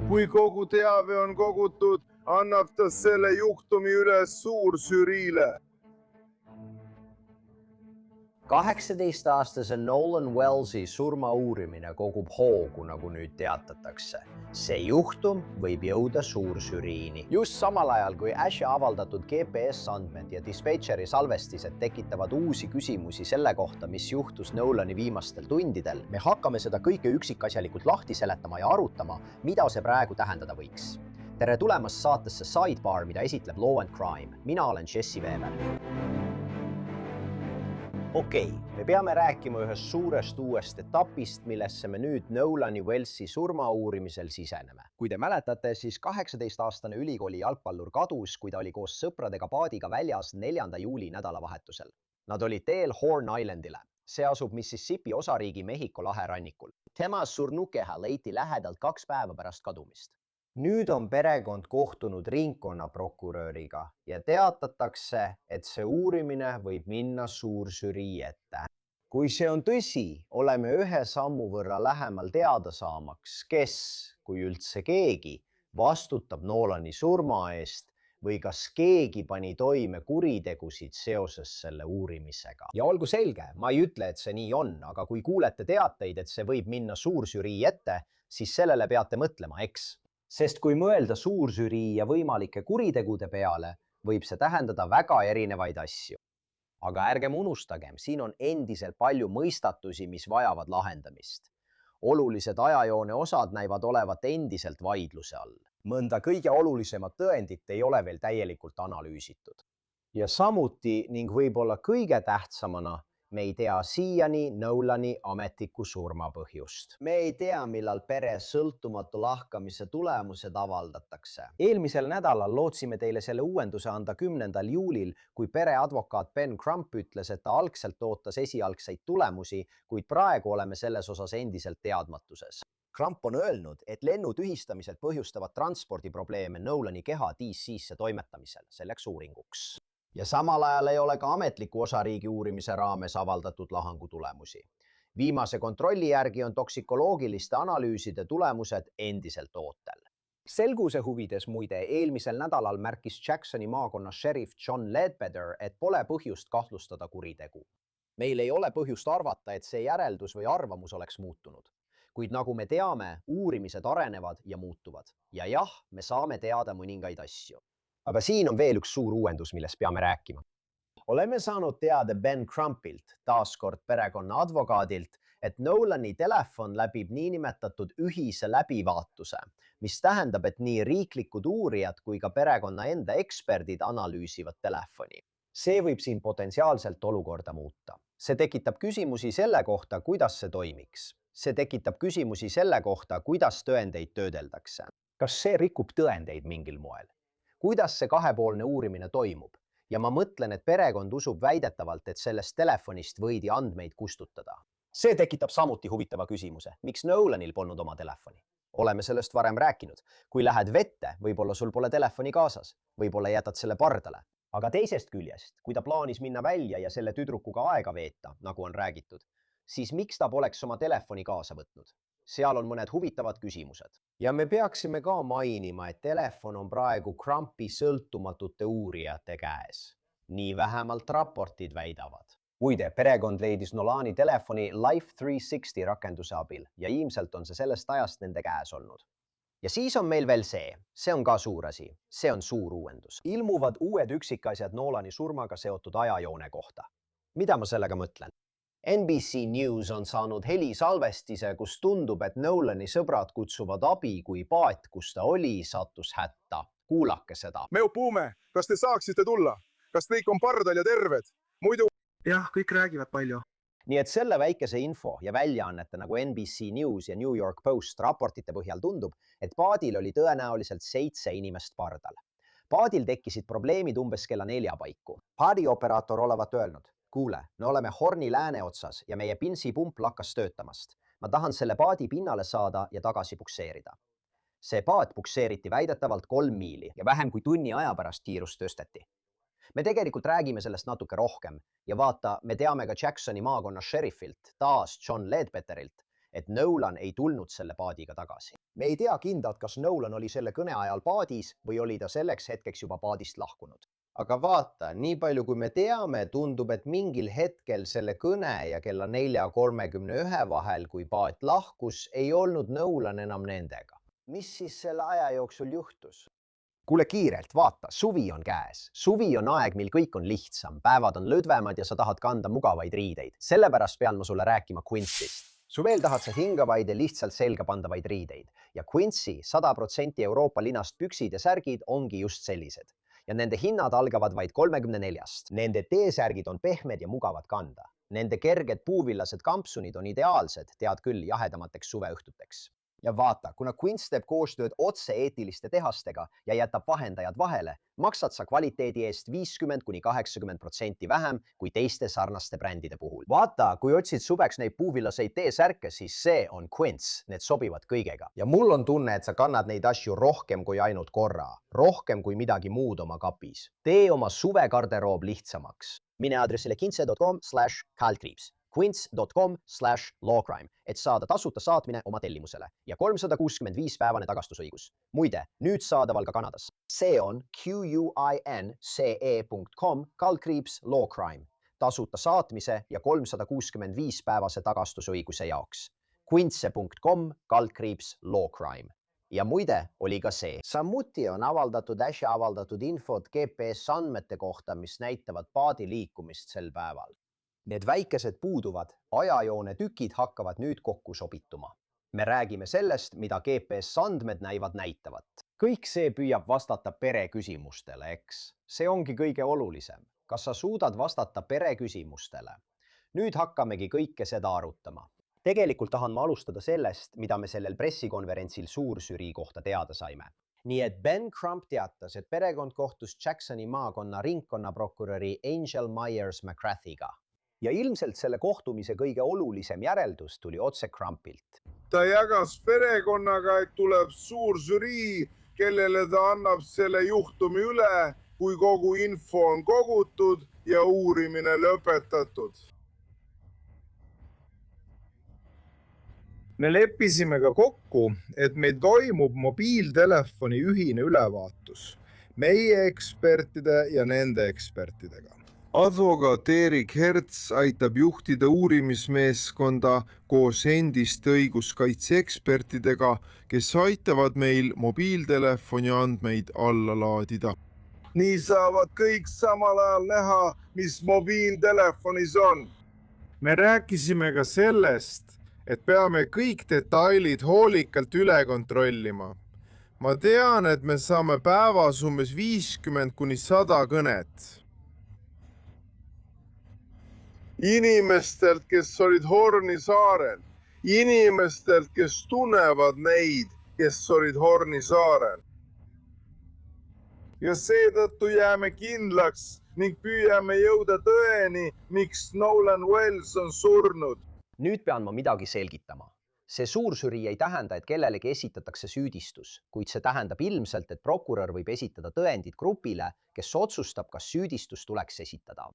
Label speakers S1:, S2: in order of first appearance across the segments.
S1: Kui kogu teave on kogutud, annab ta selle juhtumi üles suuržüriile.
S2: 18-aastase Nolan Wellsi surma uurimine kogub hoogu, nagu nüüd teatatakse. See juhtum võib jõuda suuržüriini. Just samal ajal, kui äsja avaldatud GPS-andmed ja dispatcheri salvestised tekitavad uusi küsimusi selle kohta, mis juhtus Nolani viimastel tundidel, me hakkame seda kõike üksikasjalikult lahti seletama ja arutama, mida see praegu tähendada võiks. Tere tulemast saatesse Sidebar, mida esitleb Law and Crime. Mina olen Jesse Weber. Okei, me peame rääkima ühest suurest uuest etapist, millesse me nüüd Nolani Wellsi surma uurimisel siseneme. Kui te mäletate, siis 18-aastane ülikooli jalgpallur kadus, kui ta oli koos sõpradega paadiga väljas 4. juuli nädalavahetusel. Nad olid teel Horn Islandile. See asub Mississippi osariigi Mehhiko lahe rannikul. Tema surnukeha leiti lähedalt 2 päeva pärast kadumist. Nüüd on perekond kohtunud ringkonnaprokuröriga ja teatatakse, et see uurimine võib minna suuržürii ette. Kui see on tõsi, oleme ühe sammu võrra lähemal teada saamaks, kes, kui üldse keegi, vastutab Nolani surma eest või kas keegi pani toime kuritegusid seoses selle uurimisega. Ja olgu selge, ma ei ütle, et see nii on, aga kui kuulete teateid, et see võib minna suuržürii ette, siis sellele peate mõtlema, eks? Sest kui mõelda suuržürii ja võimalike kuritegude peale, võib see tähendada väga erinevaid asju. Aga ärgem unustagem, siin on endiselt palju mõistatusi, mis vajavad lahendamist. Olulised ajajoone osad näivad olevat endiselt vaidluse all. Mõnda kõige olulisemat tõendit ei ole veel täielikult analüüsitud. Ja samuti ning võib-olla kõige tähtsamana, me ei tea siiani Nolani ametliku surma põhjust. Me ei tea, millal pere sõltumatu lahkamise tulemused avaldatakse. Eelmisel nädalal lootsime teile selle uuenduse anda 10. juulil, kui pere advokaat Ben Crump ütles, et ta algselt ootas esialgseid tulemusi, kuid praegu oleme selles osas endiselt teadmatuses. Crump on öelnud, et lennu tühistamised põhjustavad transpordiprobleeme Nolani keha DC-sse toimetamisel, selleks uuringuks. Ja samal ajal ei ole ka ametliku osariigi uurimise raames avaldatud lahangu tulemusi. Viimase kontrolli järgi on toksikoloogiliste analüüside tulemused endiselt ootel. Selguse huvides muide, eelmisel nädalal märkis Jacksoni maakonna šerif John Ledbetter, et pole põhjust kahtlustada kuritegu. Meil ei ole põhjust arvata, et see järeldus või arvamus oleks muutunud. Kuid nagu me teame, uurimised arenevad ja muutuvad. Ja jah, me saame teada mõningaid asju. Aga siin on veel üks suur uuendus, millest peame rääkima. Oleme saanud teada Ben Crumpilt, taaskord perekonna advokaadilt, et Nolani telefon läbib niinimetatud ühise läbivaatuse, mis tähendab, et nii riiklikud uurijad kui ka perekonna enda eksperdid analüüsivad telefoni. See võib siin potentsiaalselt olukorda muuta. See tekitab küsimusi selle kohta, kuidas see toimiks. See tekitab küsimusi selle kohta, kuidas tõendeid töödeldakse. Kas see rikub tõendeid mingil moel? Kuidas see kahepoolne uurimine toimub? Ja ma mõtlen, et perekond usub väidetavalt, et sellest telefonist võidi andmeid kustutada. See tekitab samuti huvitava küsimuse. Miks Nolanil polnud oma telefoni? Oleme sellest varem rääkinud. Kui lähed vette, võib-olla sul pole telefoni kaasas. Võib-olla jätad selle pardale. Aga teisest küljest, kui ta plaanis minna välja ja selle tüdrukuga aega veeta, nagu on räägitud, siis miks ta poleks oma telefoni kaasa võtnud? Seal on mõned huvitavad küsimused. Ja me peaksime ka mainima, et telefon on praegu Crumpi sõltumatute uurijate käes. Nii vähemalt raportid väidavad. Muide, perekond leidis Nolani telefoni Life 360 rakenduse abil ja ilmselt on see sellest ajast nende käes olnud. Ja siis on meil veel see. See on ka suur asi. See on suur uuendus. Ilmuvad uued üksikasjad Nolani surmaga seotud ajajoone kohta. Mida ma sellega mõtlen? NBC News on saanud helisalvestise, kus tundub, et Nolani sõbrad kutsuvad abi, kui paat, kus ta oli, sattus hätta. Kuulake seda.
S1: Me upume, kas te saaksite tulla? Kas kõik on pardal ja terved? Muidu...
S3: Jah, kõik räägivad palju.
S2: Nii et selle väikese info ja väljaannete nagu NBC News ja New York Post raportite põhjal tundub, et paadil oli tõenäoliselt 7 inimest pardal. Paadil tekkisid probleemid umbes kella 4 paiku. Paadioperaator olevat öelnud, kuule, me oleme Horni lääneotsas ja meie pinsipump lakkas töötamast. Ma tahan selle paadi pinnale saada ja tagasi pukseerida. See paat pukseeriti väidetavalt 3 miili ja vähem kui tunni aja pärast kiirust tõsteti. Me tegelikult räägime sellest natuke rohkem ja vaata, me teame ka Jacksoni maakonna šerifilt, taas John Ledbetterilt, et Nolan ei tulnud selle paadiga tagasi. Me ei tea kindlalt, kas Nolan oli selle kõne ajal paadis või oli ta selleks hetkeks juba paadist lahkunud. Aga vaata, nii palju kui me teame, tundub, et mingil hetkel selle kõne ja kella 4:31 vahel, kui paat lahkus, ei olnud Nolan enam nendega. Mis siis selle aja jooksul juhtus? Kuule kiirelt, vaata, suvi on käes. Suvi on aeg, mil kõik on lihtsam, päevad on lõdvemad ja sa tahad kanda mugavaid riideid. Sellepärast pean ma sulle rääkima Quince'ist. Suvel tahad sa hingavaid ja lihtsalt selga pandavaid riideid. Ja Quince'i 100% Euroopa linast püksid ja särgid ongi just sellised. Ja nende hinnad algavad vaid 34-st. Nende T-särgid on pehmed ja mugavad kanda. Nende kerged puuvillased kampsunid on ideaalsed, tead küll, jahedamateks suveõhtuteks. Ja vaata, kuna Quince teeb koostööd otse eetiliste tehastega ja jätab vahendajad vahele, maksad sa kvaliteedi eest 50–80% vähem kui teiste sarnaste brändide puhul. Vaata, kui otsid suveks neid puuvillaseid T-särke, siis see on Quince. Need sobivad kõigega. Ja mul on tunne, et sa kannad neid asju rohkem kui ainult korra. Rohkem kui midagi muud oma kapis. Tee oma suvegarderoob lihtsamaks. Mine aadressile quince.com/kaldkriips. quince.com/lawcrime, et saada tasuta saatmine oma tellimusele ja 365-päevane tagastusõigus. Muide, nüüd saadaval ka Kanadas. See on quince.com/lawcrime. Tasuta saatmise ja 365-päevase tagastusõiguse jaoks. quince.com/lawcrime. Ja muide, oli ka see. Samuti on äsja avaldatud infot GPS-andmete kohta, mis näitavad paadi liikumist sel päeval. Need väikesed puuduvad, ajajoone tükid hakkavad nüüd kokku sobituma. Me räägime sellest, mida GPS-andmed näitavat. Kõik see püüab vastata pereküsimustele, eks? See ongi kõige olulisem. Kas sa suudad vastata pereküsimustele? Nüüd hakkamegi kõike seda arutama. Tegelikult tahan ma alustada sellest, mida me sellel pressikonverentsil suuržürii kohta teada saime. Nii et Ben Crump teatas, et perekond kohtus Jacksoni maakonna ringkonnaprokuröri Angel Myers McCarthy'ga. Ja ilmselt selle kohtumise kõige olulisem järeldus tuli otse Crumpilt.
S1: Ta jagas perekonnaga, et tuleb suur žürii, kellele ta annab selle juhtumi üle, kui kogu info on kogutud ja uurimine lõpetatud. Me leppisime ka kokku, et meil toimub mobiiltelefoni ühine ülevaatus meie ekspertide ja nende ekspertidega. Advokaat Erik Herts aitab juhtida uurimismeeskonda koos endiste õiguskaitseekspertidega, kes aitavad meil mobiiltelefoni andmeid alla laadida. Nii saavad kõik samal ajal näha, mis mobiiltelefonis on. Me rääkisime ka sellest, et peame kõik detailid hoolikalt üle kontrollima. Ma tean, et me saame päevas umbes 50–100 kõnet. Inimestelt, kes olid Horni saarel. Inimestelt, kes tunnevad neid, kes olid Horni saarel. Ja seetõttu jääme kindlaks ning püüame jõuda tõeni, miks Nolan Wells on surnud.
S2: Nüüd pean ma midagi selgitama. See suuržürii ei tähenda, et kellelegi esitatakse süüdistus, kuid see tähendab ilmselt, et prokurör võib esitada tõendid grupile, kes otsustab, kas süüdistus tuleks esitada.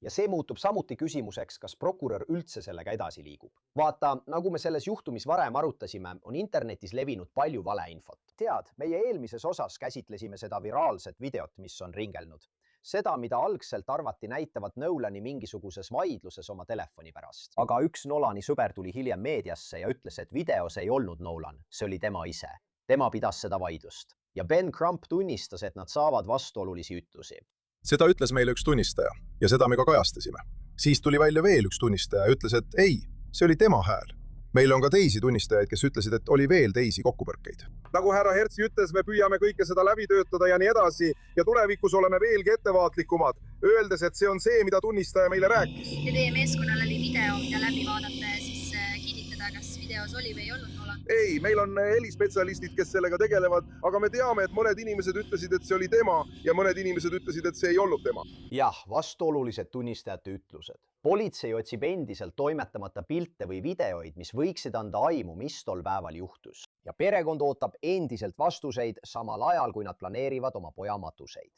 S2: Ja see muutub samuti küsimuseks, kas prokurör üldse sellega edasi liigub. Vaata, nagu me selles juhtumis varem arutasime, on internetis levinud palju valeinfot. Tead, meie eelmises osas käsitlesime seda viraalset videot, mis on ringelnud. Seda, mida algselt arvati näitavat Nolani mingisuguses vaidluses oma telefoni pärast. Aga üks Nolani sõber tuli hiljem meediasse ja ütles, et videos ei olnud Nolan, see oli tema ise. Tema pidas seda vaidlust. Ja Ben Crump tunnistas, et nad saavad vastuolulisi ütlusi.
S4: Seda ütles meile üks tunnistaja ja seda me ka kajastasime. Siis tuli välja veel üks tunnistaja ja ütles, et ei, see oli tema hääl. Meil on ka teisi tunnistajaid, kes ütlesid, et oli veel teisi kokkupõrkeid.
S5: Nagu härra Hertsi ütles, me püüame kõike seda läbi töötada ja nii edasi ja tulevikus oleme veelgi ettevaatlikumad, öeldes, et see on see, mida tunnistaja meile rääkis.
S6: Ja teie meeskonnal oli video, mida läbi vaadata ja siis kinnitada, kas videos oli või ei olnud Nolan?
S5: Ei, meil on helispetsialistid, kes sellega tegelevad, aga me teame, et mõned inimesed ütlesid, et see oli tema ja mõned inimesed ütlesid, et see ei olnud tema.
S2: Jah, vastuolulised tunnistajate ütlused. Politsei otsib endiselt toimetamata pilte või videoid, mis võiksid anda aimu, mis tol päeval juhtus. Ja perekond ootab endiselt vastuseid samal ajal, kui nad planeerivad oma poja matuseid.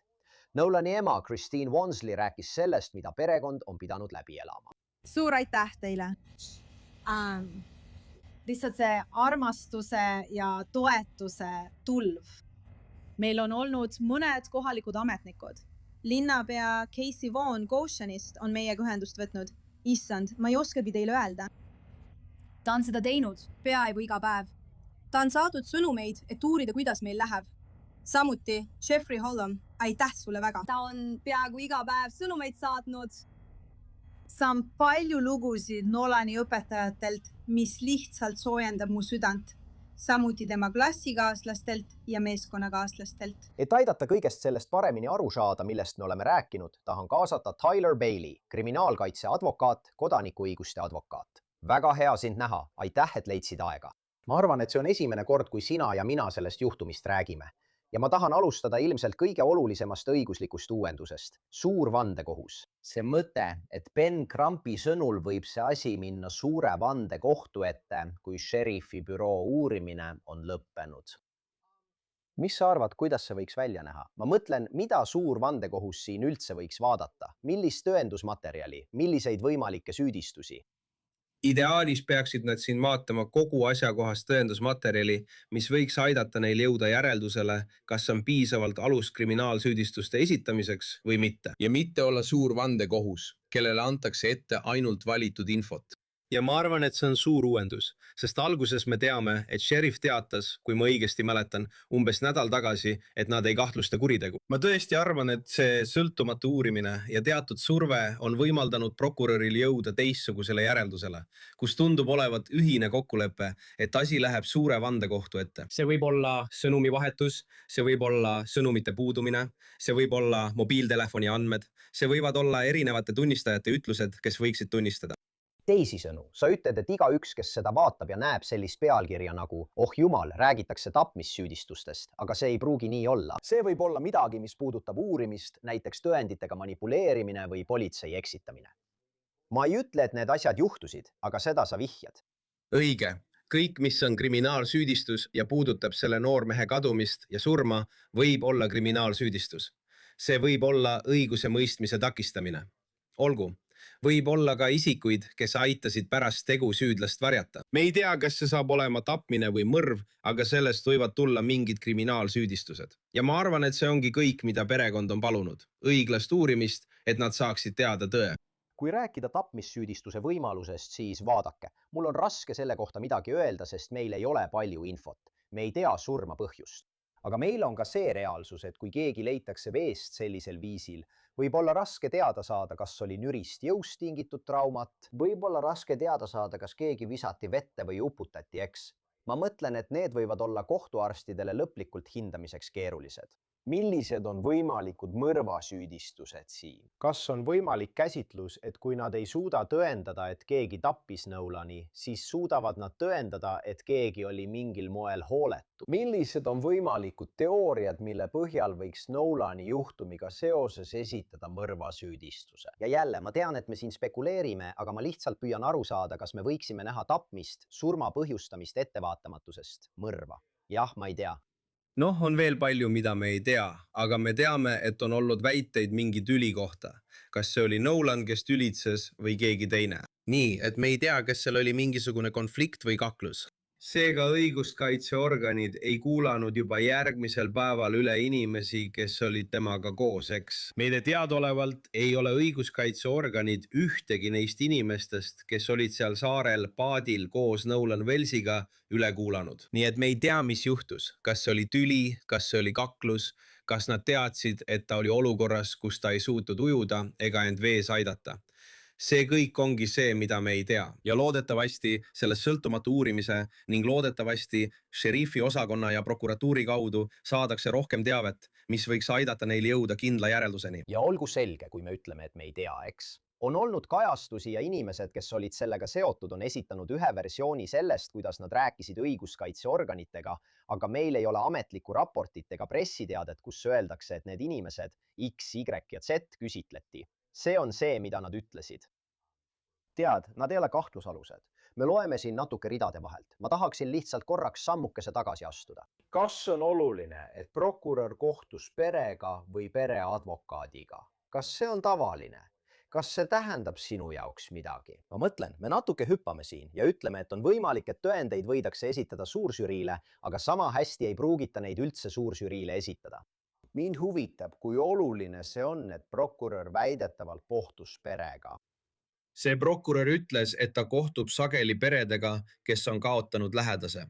S2: Nolani ema Christine Wansley rääkis sellest, mida perekond on pidanud läbi elama.
S7: Suur aitäh teile! lihtsalt see armastuse ja toetuse tulv. Meil on olnud mõned kohalikud ametnikud. Linnapea Casey Vaughan Goshenist on meiega ühendust võtnud. Issand, ma ei oskagi teile öelda.
S8: Ta on seda teinud peaaegu iga päev.
S9: Ta on saadud sõnumeid, et uurida, kuidas meil läheb. Samuti Jeffrey Holland, aitäh sulle väga.
S8: Ta on peaaegu iga päev sõnumeid saatnud.
S10: Saan palju lugusid Nolani õpetajatelt, mis lihtsalt soojendab mu südant. Samuti tema klassikaaslastelt ja meeskonnakaaslastelt.
S2: Et aidata kõigest sellest paremini aru saada, millest me oleme rääkinud, tahan kaasata Tyler Bailey, kriminaalkaitse advokaat, kodanikuõiguste advokaat. Väga hea sind näha. Aitäh, et leidsid aega. Ma arvan, et see on esimene kord, kui sina ja mina sellest juhtumist räägime. Ja ma tahan alustada ilmselt kõige olulisemast õiguslikust uuendusest. Suur vandekohus. See mõte, et Ben Crumpi sõnul võib see asi minna suure vandekohtu ette, kui šerifi büroo uurimine on lõppenud. Mis sa arvad, kuidas see võiks välja näha? Ma mõtlen, mida suur vandekohus siin üldse võiks vaadata? Millist tõendusmaterjali? Milliseid võimalikke süüdistusi?
S11: Ideaalis peaksid nad siin vaatama kogu asjakohast tõendusmaterjali, mis võiks aidata neil jõuda järeldusele, kas on piisavalt alus kriminaalsüüdistuste esitamiseks või mitte.
S12: Ja mitte olla suur vandekohus, kellele antakse ette ainult valitud infot.
S11: Ja ma arvan, et see on suur uuendus, sest alguses me teame, et šerif teatas, kui ma õigesti mäletan, umbes nädal tagasi, et nad ei kahtlusta kuritegu. Ma tõesti arvan, et see sõltumatu uurimine ja teatud surve on võimaldanud prokuröril jõuda teistsugusele järeldusele, kus tundub olevat ühine kokkulepe, et asi läheb suure vandekohtu ette. See võib olla sõnumivahetus, see võib olla sõnumite puudumine, see võib olla mobiiltelefoni andmed, see võivad olla erinevate tunnistajate ütlused, kes võiksid tunnistada.
S2: Teisisõnu, sa ütled, et igaüks, kes seda vaatab ja näeb sellist pealkirja nagu "Oh jumal, räägitakse tapmissüüdistustest", aga see ei pruugi nii olla. See võib olla midagi, mis puudutab uurimist, näiteks tõenditega manipuleerimine või politsei eksitamine. Ma ei ütle, et need asjad juhtusid, aga seda sa vihjad.
S11: Õige. Kõik, mis on kriminaalsüüdistus ja puudutab selle noormehe kadumist ja surma, võib olla kriminaalsüüdistus. See võib olla õiguse mõistmise takistamine. Olgu. Võib olla ka isikuid, kes aitasid pärast tegu süüdlast varjata. Me ei tea, kas see saab olema tapmine või mõrv, aga sellest võivad tulla mingid kriminaalsüüdistused. Ja ma arvan, et see ongi kõik, mida perekond on palunud. Õiglast uurimist, et nad saaksid teada tõe.
S2: Kui rääkida tapmissüüdistuse võimalusest, siis vaadake. Mul on raske selle kohta midagi öelda, sest meil ei ole palju infot. Me ei tea surma põhjust. Aga meil on ka see reaalsus, et kui keegi leitakse veest sellisel viisil, võib olla raske teada saada, kas oli nürist jõust tingitud traumat, võib olla raske teada saada, kas keegi visati vette või uputati, eks. Ma mõtlen, et need võivad olla kohtuarstidele lõplikult hindamiseks keerulised. Millised on võimalikud mõrvasüüdistused siin? Kas on võimalik käsitlus, et kui nad ei suuda tõendada, et keegi tappis Nolani, siis suudavad nad tõendada, et keegi oli mingil moel hooletu? Millised on võimalikud teooriad, mille põhjal võiks Nolani juhtumiga seoses esitada mõrvasüüdistuse? Ja jälle, ma tean, et me siin spekuleerime, aga ma lihtsalt püüan aru saada, kas me võiksime näha tapmist, surma põhjustamist ettevaatamatusest, mõrva. Jah, ma ei tea.
S11: Noh, on veel palju, mida me ei tea, aga me teame, et on olnud väiteid mingi tüli kohta. Kas see oli Nolan, kes tülitses või keegi teine? Nii, et me ei tea, kas seal oli mingisugune konflikt või kaklus. Seega õiguskaitseorganid ei kuulanud juba järgmisel päeval üle inimesi, kes olid temaga koos, eks. Meile teadaolevalt ei ole õiguskaitseorganid ühtegi neist inimestest, kes olid seal saarel paadil koos Nolan Wellsiga üle kuulanud. Nii et me ei tea, mis juhtus. Kas see oli tüli, kas see oli kaklus, kas nad teadsid, et ta oli olukorras, kus ta ei suutnud ujuda ega end vees aidata. See kõik ongi see, mida me ei tea. Ja loodetavasti selle sõltumatu uurimise ning loodetavasti šerifi osakonna ja prokuratuuri kaudu saadakse rohkem teavet, mis võiks aidata neil jõuda kindla järelduseni.
S2: Ja olgu selge, kui me ütleme, et me ei tea, eks. On olnud kajastusi ja inimesed, kes olid sellega seotud, on esitanud ühe versiooni sellest, kuidas nad rääkisid õiguskaitseorganitega, aga meil ei ole ametlikku raportit ega pressiteadet, kus öeldakse, et need inimesed X, Y ja Z küsitleti. See on see, mida nad ütlesid. Tead, nad ei ole kahtlusalused. Me loeme siin natuke ridade vahelt. Ma tahaksin lihtsalt korraks sammukese tagasi astuda. Kas on oluline, et prokurör kohtus perega või pereadvokaadiga? Kas see on tavaline? Kas see tähendab sinu jaoks midagi? Ma mõtlen, me natuke hüppame siin ja ütleme, et on võimalik, et tõendeid võidakse esitada suuržüriile, aga sama hästi ei pruugita neid üldse suuržüriile esitada. Mind huvitab, kui oluline see on, et prokurör väidetavalt kohtus perega.
S11: See prokurör ütles, et ta kohtub sageli peredega, kes on kaotanud lähedase.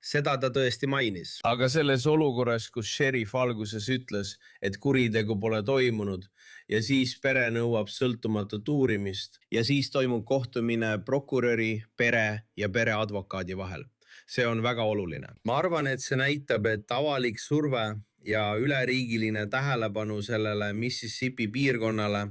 S11: Seda ta tõesti mainis. Aga selles olukorras, kus šerif alguses ütles, et kuritegu pole toimunud ja siis pere nõuab sõltumatut uurimist ja siis toimub kohtumine prokuröri, pere ja pereadvokaadi vahel. See on väga oluline. Ma arvan, et see näitab, et avalik surve ja üleriigiline tähelepanu sellele Mississippi piirkonnale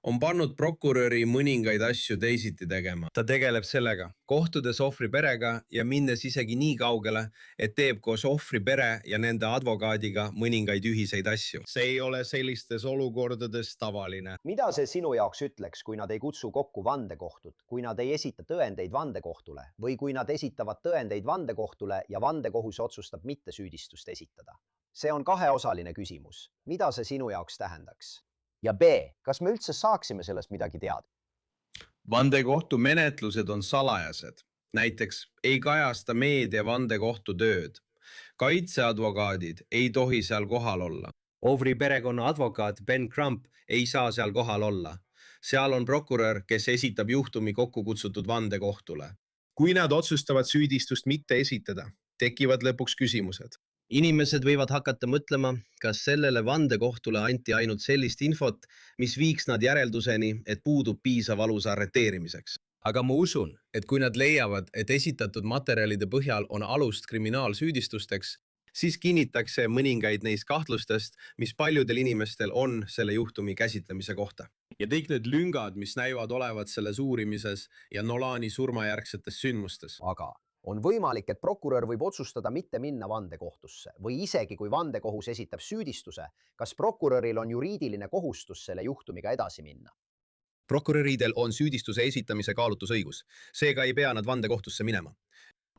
S11: on pannud prokuröri mõningaid asju teisiti tegema. Ta tegeleb sellega, kohtudes ohvri perega ja minnes isegi nii kaugele, et teeb koos ohvri pere ja nende advokaadiga mõningaid ühiseid asju. See ei ole sellistes olukordades tavaline.
S2: Mida see sinu jaoks ütleks, kui nad ei kutsu kokku vandekohtut, kui nad ei esita tõendeid vandekohtule või kui nad esitavad tõendeid vandekohtule ja vandekohus otsustab mitte süüdistust esitada? See on kaheosaline küsimus. Mida see sinu jaoks tähendaks? Ja B, kas me üldse saaksime sellest midagi teada?
S11: Vandekohtu menetlused on salajased. Näiteks ei kajasta meedia vandekohtu tööd. Kaitseadvokaadid ei tohi seal kohal olla. Ohvri perekonna advokaat Ben Crump ei saa seal kohal olla. Seal on prokurör, kes esitab juhtumi kokku kutsutud vandekohtule. Kui nad otsustavad süüdistust mitte esitada, tekivad lõpuks küsimused. Inimesed võivad hakata mõtlema, kas sellele vandekohtule anti ainult sellist infot, mis viiks nad järelduseni, et puudub piisav alus arreteerimiseks. Aga ma usun, et kui nad leiavad, et esitatud materjalide põhjal on alust kriminaalsüüdistusteks, siis kinnitakse mõningaid neist kahtlustest, mis paljudel inimestel on selle juhtumi käsitlemise kohta. Ja kõik need lüngad, mis näivad olevat selles uurimises ja Nolani surmajärgsetes sündmustes.
S2: Aga on võimalik, et prokurör võib otsustada mitte minna vandekohtusse või isegi kui vandekohus esitab süüdistuse, kas prokuröril on juriidiline kohustus selle juhtumiga edasi minna?
S11: Prokuröridel on süüdistuse esitamise kaalutusõigus, seega ei pea nad vandekohtusse minema.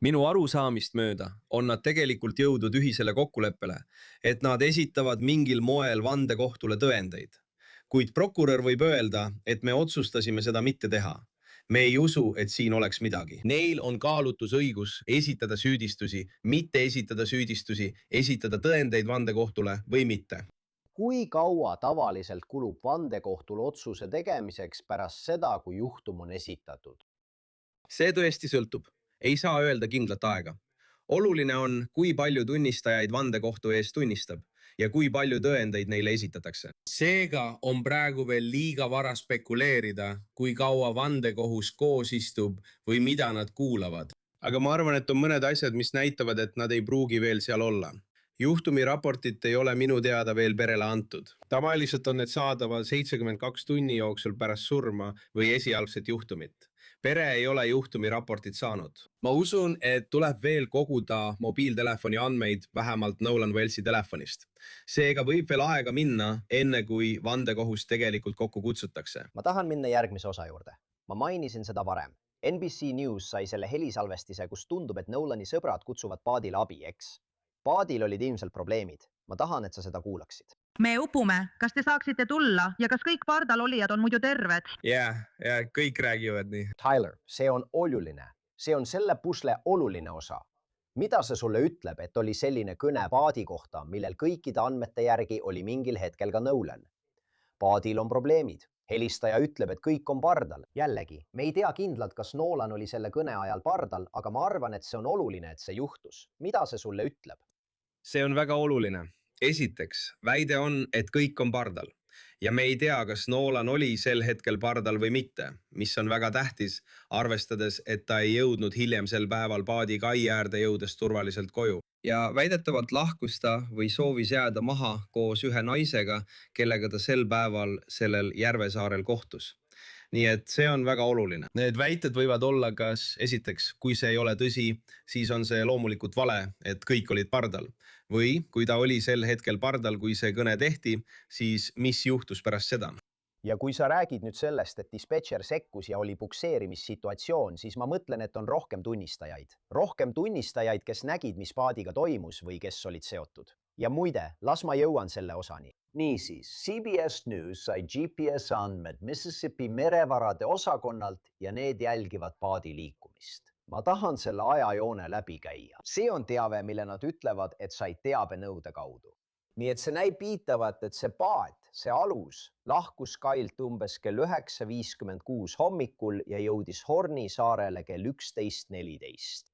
S11: Minu arusaamist mööda on nad tegelikult jõudnud ühisele kokkuleppele, et nad esitavad mingil moel vandekohtule tõendeid. Kuid prokurör võib öelda, et me otsustasime seda mitte teha. Me ei usu, et siin oleks midagi. Neil on kaalutusõigus esitada süüdistusi, mitte esitada süüdistusi, esitada tõendeid vandekohtule või mitte.
S2: Kui kaua tavaliselt kulub vandekohtul otsuse tegemiseks pärast seda, kui juhtum on esitatud?
S11: See tõesti sõltub. Ei saa öelda kindlat aega. Oluline on, kui palju tunnistajaid vandekohtu ees tunnistab ja kui palju tõendeid neile esitatakse. Seega on praegu veel liiga vara spekuleerida, kui kaua vandekohus koos istub või mida nad kuulavad. Aga ma arvan, et on mõned asjad, mis näitavad, et nad ei pruugi veel seal olla. Juhtumi raportit ei ole minu teada veel perele antud. Tavaliselt on need saadaval 72 tunni jooksul pärast surma või esialgset juhtumit. Pere ei ole juhtumi raportit saanud. Ma usun, et tuleb veel koguda mobiiltelefoni andmeid vähemalt Nolan Wellsi telefonist. Seega võib veel aega minna, enne kui vandekohus tegelikult kokku kutsutakse.
S2: Ma tahan minna järgmise osa juurde. Ma mainisin seda varem. NBC News sai selle helisalvestise, kus tundub, et Nolani sõbrad kutsuvad Paadile abi, eks? Paadil olid ilmselt probleemid. Ma tahan, et sa seda kuulaksid.
S13: Me upume. Kas te saaksite tulla ja kas kõik pardal olijad on muidu terved?
S11: Ja, kõik räägivad nii.
S2: Tyler, see on oluline. See on selle pusle oluline osa. Mida see sulle ütleb, et oli selline kõne Paadi kohta, millel kõikide andmete järgi oli mingil hetkel ka Nolan? Paadil on probleemid. Helistaja ütleb, et kõik on pardal. Jällegi, me ei tea kindlalt, kas Nolan oli selle kõne ajal pardal, aga ma arvan, et see on oluline, et see juhtus. Mida see sulle ütleb?
S11: See on väga oluline. Esiteks, väide on, et kõik on pardal. Ja me ei tea, kas Nolan oli sel hetkel pardal või mitte, mis on väga tähtis, arvestades, et ta ei jõudnud hiljem sel päeval Paadi kai äärde jõudes turvaliselt koju. Ja väidetavalt lahkus ta või soovis jääda maha koos ühe naisega, kellega ta sel päeval sellel Järvesaarel kohtus. Nii et see on väga oluline. Need väited võivad olla kas, esiteks, kui see ei ole tõsi, siis on see loomulikult vale, et kõik olid pardal. Või kui ta oli sel hetkel pardal, kui see kõne tehti, siis mis juhtus pärast seda?
S2: Ja kui sa räägid nüüd sellest, et dispetšer sekkus ja oli pukseerimissituatsioon, siis ma mõtlen, et on rohkem tunnistajaid. Rohkem tunnistajaid, kes nägid, mis Paadiga toimus või kes olid seotud. Ja muide, las ma jõuan selle osani. Niisiis, CBS News sai GPS andmed Mississippi merevarade osakonnalt ja need jälgivad paadi liikumist. Ma tahan selle ajajoone läbi käia. See on teave, mille nad ütlevad, et said teabenõude kaudu. Nii et see näib viitavat, et see paat, see alus, lahkus kailt umbes kell 9:56 hommikul ja jõudis Horni saarele kell 11:14.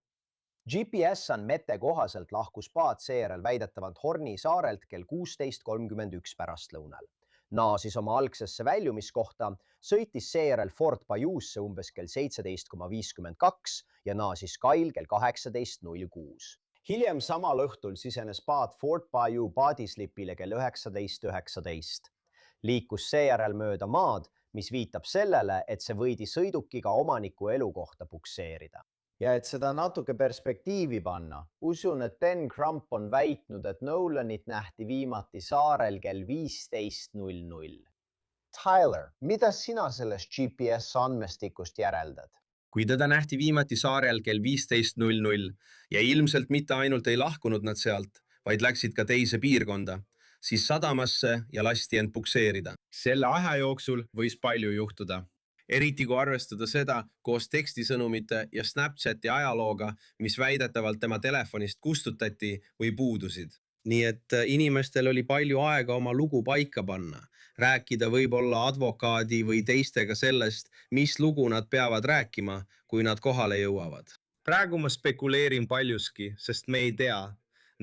S2: GPS andmete kohaselt lahkus paat seejärel väidetavalt Horni saarelt kell 16:31 pärastlõunal. Naasis oma algsesse väljumiskohta, sõitis seejärel Fort Bayousse umbes kell 17:52 ja naasis kail kell 18:06. Hiljem samal õhtul sisenes paat Fort Bayou paadislipile kell 19:19. Liikus seejärel mööda maad, mis viitab sellele, et see võidi sõidukiga omaniku elukohta pukseerida. Ja et seda natuke perspektiivi panna, usun, et Ben Crump on väitnud, et Nolanit nähti viimati saarel kell 15:00. Tyler, mida sina sellest GPS andmestikust järeldad?
S11: Kui teda nähti viimati saarel kell 15:00 ja ilmselt mitte ainult ei lahkunud nad sealt, vaid läksid ka teise piirkonda, siis sadamasse ja lasti end pukseerida. Selle aja jooksul võis palju juhtuda. Eriti kui arvestada seda koos tekstisõnumite ja Snapchati ajalooga, mis väidetavalt tema telefonist kustutati või puudusid. Nii et inimestel oli palju aega oma lugu paika panna, rääkida võib-olla advokaadi või teistega sellest, mis lugu nad peavad rääkima, kui nad kohale jõuavad. Praegu ma spekuleerin paljuski, sest me ei tea.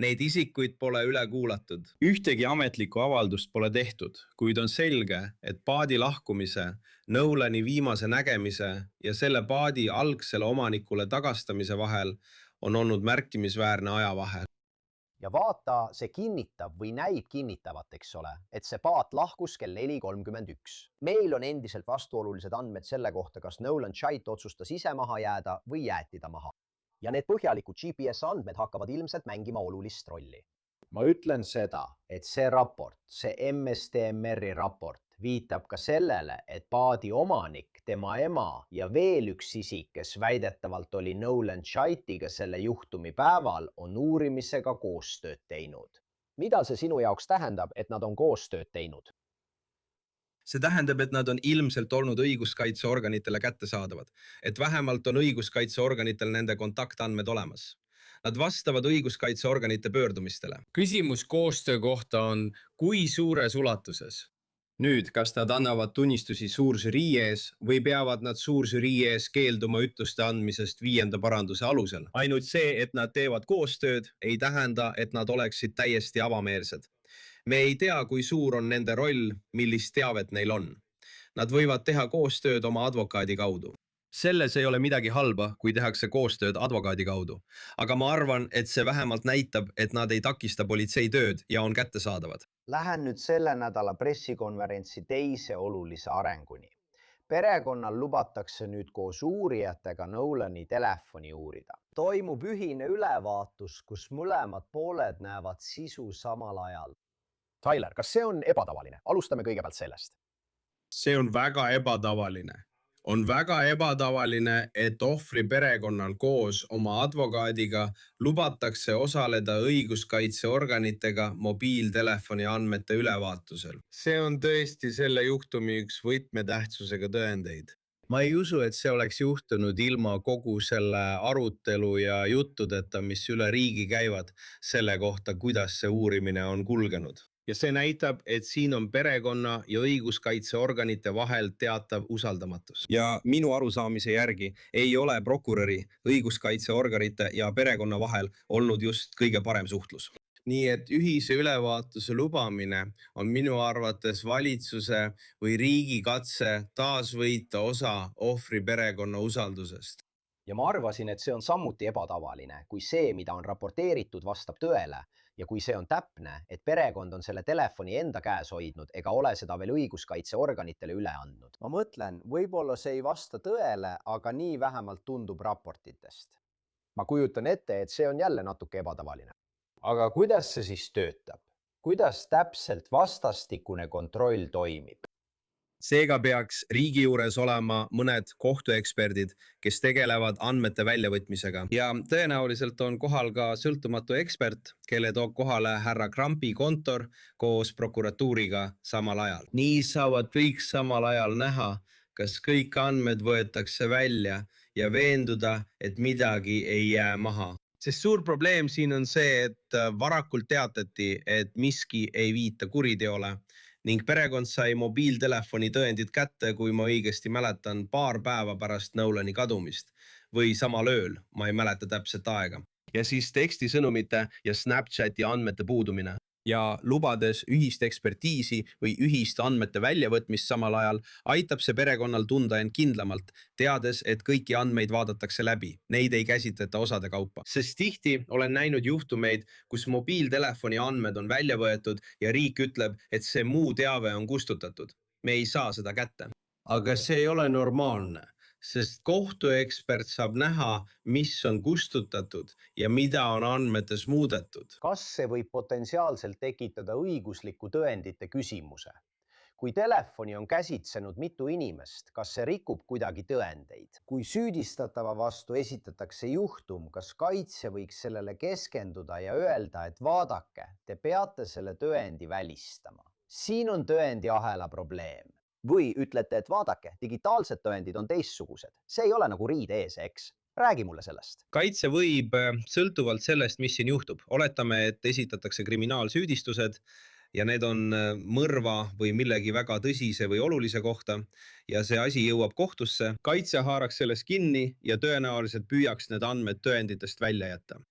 S11: Neid isikuid pole üle kuulatud. Ühtegi ametlikku avaldust pole tehtud, kuid on selge, et paadi lahkumise, Nolani viimase nägemise ja selle paadi algsele omanikule tagastamise vahel on olnud märkimisväärne ajavahe.
S2: Ja vaata, see kinnitab või näib kinnitavat, eks ole, et see paat lahkus kell 4:31. Meil on endiselt vastuolulised andmed selle kohta, kas Nolan Chait otsustas ise maha jääda või jäeti ta maha. Ja need põhjalikud GPS andmed hakkavad ilmselt mängima olulist rolli. Ma ütlen seda, et see raport, see MSTMR-i raport viitab ka sellele, et paadi omanik, tema ema ja veel üks isik, kes väidetavalt oli Nolan Chaitiga selle juhtumi päeval, on uurimisega koostööd teinud. Mida see sinu jaoks tähendab, et nad on koostööd teinud?
S11: See tähendab, et nad on ilmselt olnud õiguskaitseorganitele kättesaadavad, et vähemalt on õiguskaitseorganitel nende kontaktandmed olemas. Nad vastavad õiguskaitseorganite pöördumistele. Küsimus koostöö kohta on, kui suures ulatuses? Nüüd, kas nad annavad tunnistusi suuržürii ees või peavad nad suuržürii ees keelduma ütluste andmisest 5. paranduse alusel? Ainult see, et nad teevad koostööd, ei tähenda, et nad oleksid täiesti avameelsed. Me ei tea, kui suur on nende roll, millist teavet neil on. Nad võivad teha koostööd oma advokaadi kaudu. Selles ei ole midagi halba, kui tehakse koostööd advokaadi kaudu. Aga ma arvan, et see vähemalt näitab, et nad ei takista politsei tööd ja on kättesaadavad.
S2: Lähen nüüd selle nädala pressikonverentsi teise olulise arenguni. Perekonnal lubatakse nüüd koos uurijatega Nolani telefoni uurida. Toimub ühine ülevaatus, kus mõlemad pooled näevad sisu samal ajal. Tyler, kas see on ebatavaline? Alustame kõigepealt sellest.
S11: See on väga ebatavaline. On väga ebatavaline, et ohvri perekonnal koos oma advokaadiga lubatakse osaleda õiguskaitseorganitega mobiiltelefoni andmete ülevaatusel. See on tõesti selle juhtumi üks võtmetähtsusega tõendeid. Ma ei usu, et see oleks juhtunud ilma kogu selle arutelu ja juttudeta, mis üle riigi käivad selle kohta, kuidas see uurimine on kulgenud. Ja see näitab, et siin on perekonna ja õiguskaitseorganite vahel teatav usaldamatus. Ja minu arusaamise järgi ei ole prokuröri, õiguskaitseorganite ja perekonna vahel olnud just kõige parem suhtlus. Nii et ühise ülevaatuse lubamine on minu arvates valitsuse või riigi katse taasvõita osa ohvri perekonna usaldusest.
S2: Ja ma arvasin, et see on samuti ebatavaline, kui see, mida on raporteeritud, vastab tõele ja kui see on täpne, et perekond on selle telefoni enda käes hoidnud ega ole seda veel õiguskaitseorganitele üle andnud. Ma mõtlen, võib-olla see ei vasta tõele, aga nii vähemalt tundub raportitest. Ma kujutan ette, et see on jälle natuke ebatavaline. Aga kuidas see siis töötab? Kuidas täpselt vastastikune kontroll toimib?
S11: Seega peaks riigi juures olema mõned kohtueksperdid, kes tegelevad andmete väljavõtmisega. Ja tõenäoliselt on kohal ka sõltumatu ekspert, kelle toob kohale härra Krampi kontor koos prokuratuuriga samal ajal. Nii saavad kõik samal ajal näha, kas kõik andmed võetakse välja ja veenduda, et midagi ei jää maha. Sest suur probleem siin on see, et varakult teatati, et miski ei viita kuriteole ning perekond sai mobiiltelefoni tõendid kätte, kui ma õigesti mäletan, paar päeva pärast Nolani kadumist või samal ööl, ma ei mäleta täpset aega. Ja siis tekstisõnumite ja Snapchati andmete puudumine. Ja lubades ühist ekspertiisi või ühist andmete väljavõtmist samal ajal, aitab see perekonnal tunda end kindlamalt, teades, et kõiki andmeid vaadatakse läbi. Neid ei käsitleta osade kaupa. Sest tihti olen näinud juhtumeid, kus mobiiltelefoni andmed on välja võetud ja riik ütleb, et see muu teave on kustutatud. Me ei saa seda kätte. Aga see ei ole normaalne. Sest kohtuekspert saab näha, mis on kustutatud ja mida on andmetes muudetud.
S2: Kas see võib potentsiaalselt tekitada õigusliku tõendite küsimuse? Kui telefoni on käsitsenud mitu inimest, kas see rikub kuidagi tõendeid? Kui süüdistatava vastu esitatakse juhtum, kas kaitse võiks sellele keskenduda ja öelda, et vaadake, te peate selle tõendi välistama? Siin on tõendiahela probleem. Või ütlete, et vaadake, digitaalsed tõendid on teistsugused. See ei ole nagu riide ees, eks? Räägi mulle sellest.
S11: Kaitse võib sõltuvalt sellest, mis siin juhtub. Oletame, et esitatakse kriminaalsüüdistused ja need on mõrva või millegi väga tõsise või olulise kohta ja see asi jõuab kohtusse. Kaitse haaraks sellest kinni ja tõenäoliselt püüaks need andmed tõenditest välja jätta.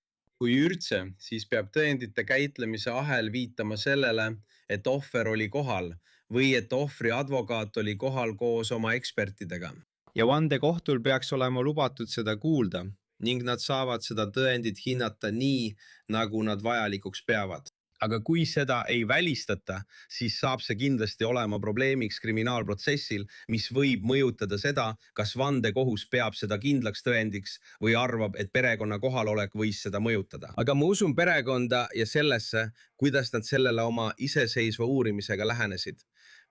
S11: Kui üldse, siis peab tõendite käitlemise ahel viitama sellele, et ohver oli kohal või et ohvri advokaat oli kohal koos oma ekspertidega. Ja vandekohtul peaks olema lubatud seda kuulda ning nad saavad seda tõendit hinnata nii, nagu nad vajalikuks peavad. Aga kui seda ei välistata, siis saab see kindlasti olema probleemiks kriminaalprotsessil, mis võib mõjutada seda, kas vandekohus peab seda kindlaks tõendiks või arvab, et perekonna kohalolek võis seda mõjutada. Aga ma usun perekonda ja sellesse, kuidas nad sellele oma iseseisva uurimisega lähenesid,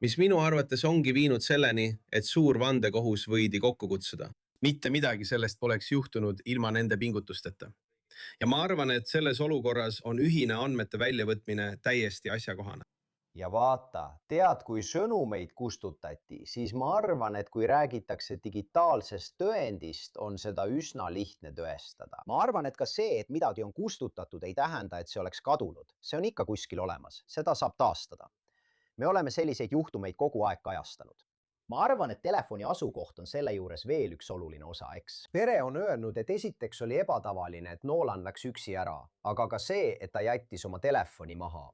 S11: mis minu arvates ongi viinud selleni, et suur vandekohus võidi kokku kutsuda. Mitte midagi sellest poleks juhtunud ilma nende pingutusteta. Ja ma arvan, et selles olukorras on ühine andmete väljavõtmine täiesti asjakohane.
S2: Ja vaata, tead, kui sõnumeid kustutati, siis ma arvan, et kui räägitakse digitaalsest tõendist, on seda üsna lihtne tõestada. Ma arvan, et ka see, et midagi on kustutatud, ei tähenda, et see oleks kadunud. See on ikka kuskil olemas. Seda saab taastada. Me oleme selliseid juhtumeid kogu aeg kajastanud. Ma arvan, et telefoni asukoht on selle juures veel üks oluline osa, eks. Pere on öelnud, et esiteks oli ebatavaline, et Nolan läks üksi ära, aga ka see, et ta jättis oma telefoni maha.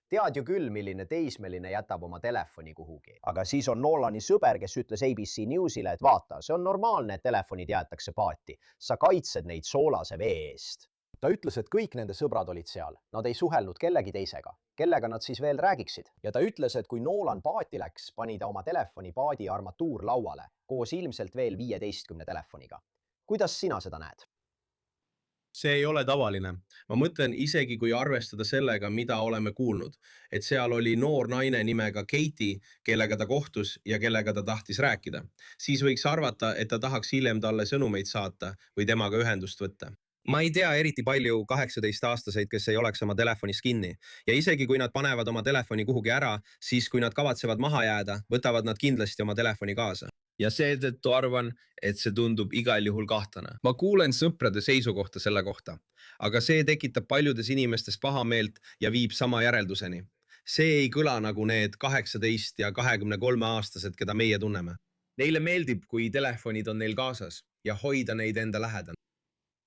S2: Tead ju küll, milline teismeline jätab oma telefoni kuhugi. Aga siis on Nolani sõber, kes ütles ABC Newsile, et vaata, see on normaalne, et telefonid jäetakse paati. Sa kaitsed neid soolase vee eest. Ta ütles, et kõik nende sõbrad olid seal. Nad ei suhelnud kellegi teisega. Kellega nad siis veel räägiksid? Ja ta ütles, et kui Nolan paati läks, pani ta oma telefoni paadi armatuur lauale, koos ilmselt veel 15 telefoniga. Kuidas sina seda näed?
S11: See ei ole tavaline. Ma mõtlen isegi, kui arvestada sellega, mida oleme kuulnud, et seal oli noor naine nimega Katie, kellega ta kohtus ja kellega ta tahtis rääkida. Siis võiks arvata, et ta tahaks hiljem talle sõnumeid saata või temaga ühendust võtta. Ma ei tea eriti palju 18-aastaseid, kes ei oleks oma telefonis kinni. Ja isegi kui nad panevad oma telefoni kuhugi ära, siis kui nad kavatsevad maha jääda, võtavad nad kindlasti oma telefoni kaasa. Ja seetõttu arvan, et see tundub igal juhul kahtlane. Ma kuulen sõprade seisukohta selle kohta, aga see tekitab paljudes inimestes pahameelt ja viib sama järelduseni. See ei kõla nagu need 18 ja 23-aastased, keda meie tunneme. Neile meeldib, kui telefonid on neil kaasas ja hoida neid enda lähedal.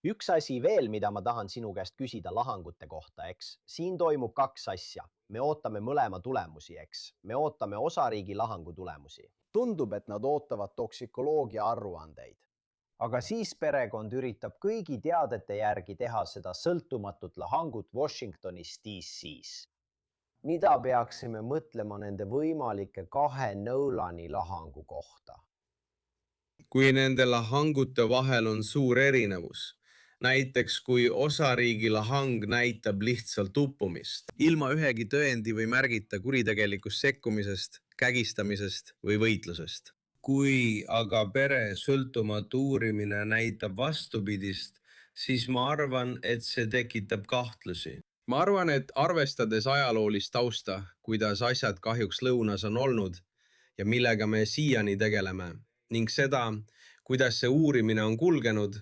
S2: Üks asi veel, mida ma tahan sinu käest küsida lahangute kohta, eks? Siin toimub kaks asja. Me ootame mõlema tulemusi, eks? Me ootame osariigi lahangu tulemusi. Tundub, et nad ootavad toksikoloogia aruandeid. Aga siis perekond üritab kõigi teadete järgi teha seda sõltumatut lahangut Washingtonis DC-s. Mida peaksime mõtlema nende võimalike 2 Nolani lahangu kohta?
S11: Kui nende lahangute vahel on suur erinevus, näiteks kui osariigi lahang näitab lihtsalt uppumist, ilma ühegi tõendi või märgita kuritegelikust sekkumisest, kägistamisest või võitlusest. Kui aga pere sõltumatu uurimine näitab vastupidist, siis ma arvan, et see tekitab kahtlusi.
S12: Ma arvan, et arvestades ajaloolist tausta, kuidas asjad kahjuks lõunas on olnud ja millega me siiani tegeleme ning seda, kuidas see uurimine on kulgenud,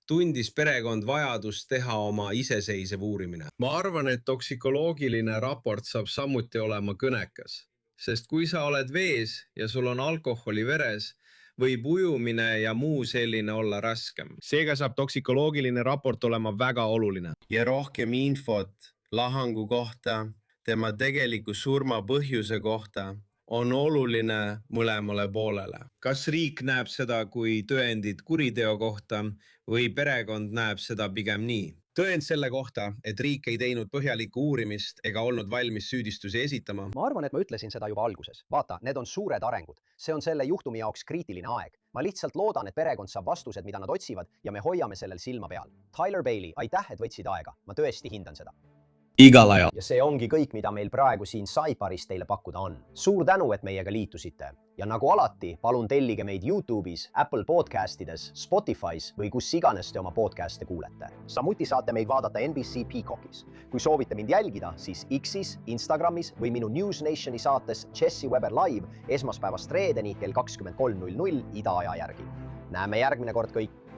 S12: tundis perekond vajadust teha oma iseseisev uurimine. Ma arvan, et toksikoloogiline raport saab samuti olema kõnekas, sest kui sa oled vees ja sul on alkoholi veres, võib ujumine ja muu selline olla raskem.
S11: Seega saab toksikoloogiline raport olema väga oluline. Ja rohkem infot lahangu kohta, tema tegeliku surma põhjuse kohta on oluline mõlemale poolele. Kas riik näeb seda kui tõendit kuriteo kohta või perekond näeb seda pigem nii? Tõend selle kohta, et riik ei teinud põhjalikku uurimist ega olnud valmis süüdistusi esitama.
S2: Ma arvan, et ma ütlesin seda juba alguses. Vaata, need on suured arengud. See on selle juhtumi jaoks kriitiline aeg. Ma lihtsalt loodan, et perekond saab vastused, mida nad otsivad ja me hoiame sellel silma peal. Tyler Bailey, aitäh, et võtsid aega. Ma tõesti hindan seda.
S11: Igal ajal.
S2: Ja see ongi kõik, mida meil praegu siin Saiparis teile pakkuda on. Suur tänu, et meiega liitusite. Ja nagu alati, palun tellige meid YouTube'is, Apple Podcastides, Spotify's või kus iganes te oma podcaste kuulete. Samuti saate meid vaadata NBC Peacockis. Kui soovite mind jälgida, siis X'is, Instagramis või minu News Nationi saates Jesse Weber Live esmaspäevast reedeni kell 23:00 idaaja järgi. Näeme järgmine kord kõik.